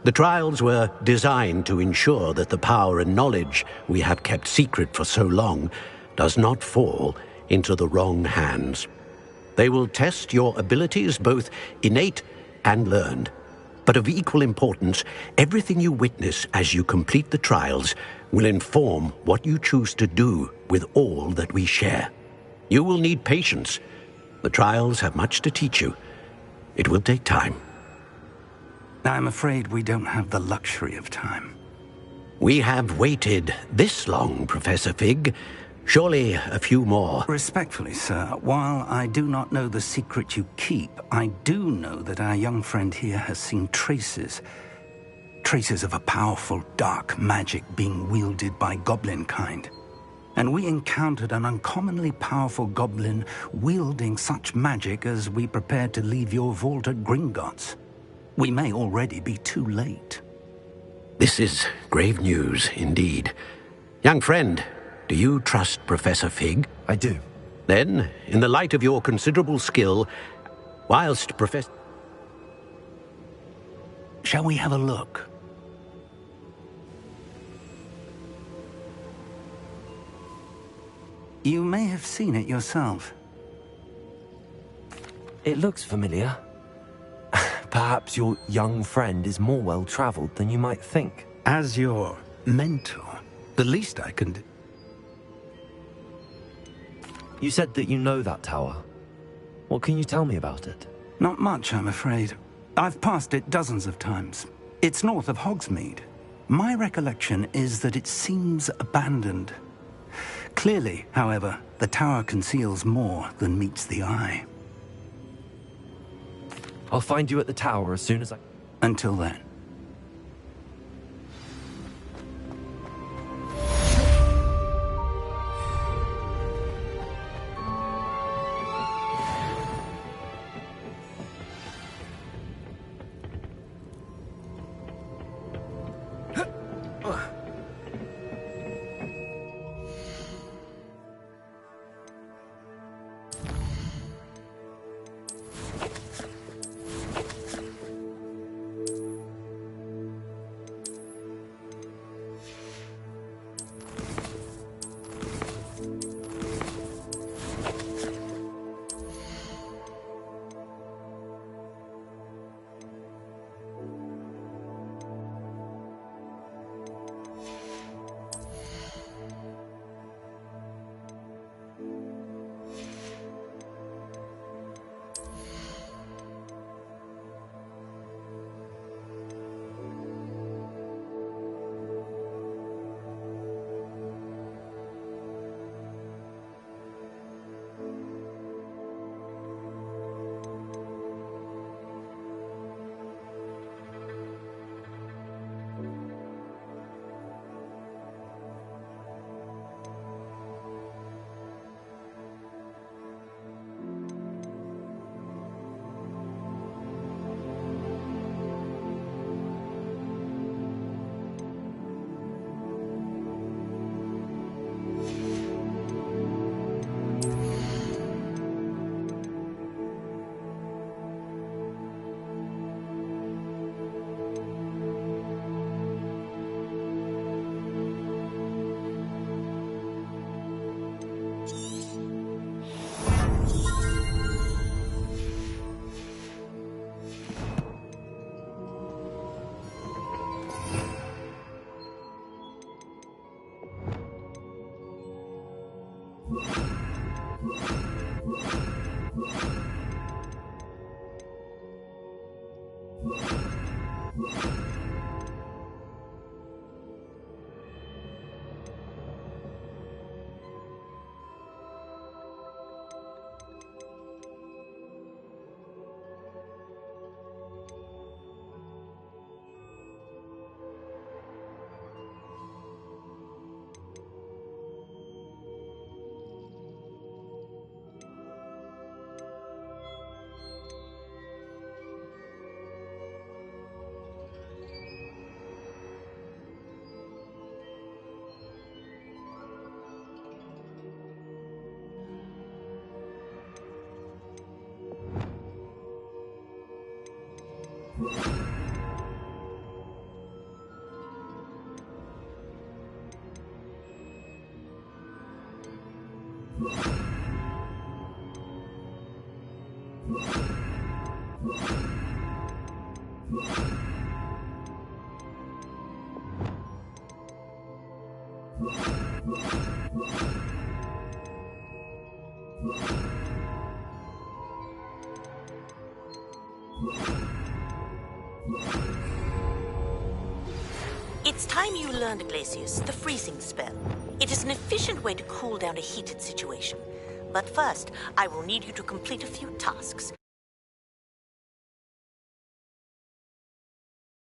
The trials were designed to ensure that the power and knowledge we have kept secret for so long does not fall into the wrong hands. They will test your abilities, both innate and learned. But of equal importance, everything you witness as you complete the trials will inform what you choose to do with all that we share. You will need patience. The trials have much to teach you. It will take time. I'm afraid we don't have the luxury of time. We have waited this long, Professor Fig. Surely a few more. Respectfully, sir, while I do not know the secret you keep, I do know that our young friend here has seen traces of a powerful dark magic being wielded by goblin kind. And we encountered an uncommonly powerful goblin wielding such magic as we prepared to leave your vault at Gringotts. We may already be too late. This is grave news indeed. Young friend, do you trust Professor Fig? I do. Then, in the light of your considerable skill, whilst Professor... Shall we have a look? You may have seen it yourself. It looks familiar. Perhaps your young friend is more well-traveled than you might think. As your mentor, the least I can do... You said that you know that tower. What can you tell me about it? Not much, I'm afraid. I've passed it dozens of times. It's north of Hogsmeade. My recollection is that it seems abandoned. Clearly, however, the tower conceals more than meets the eye. I'll find you at the tower as soon as I... Until then. It's time you learned, Glacius, the freezing spell. It is an efficient way to cool down a heated situation. But first, I will need you to complete a few tasks.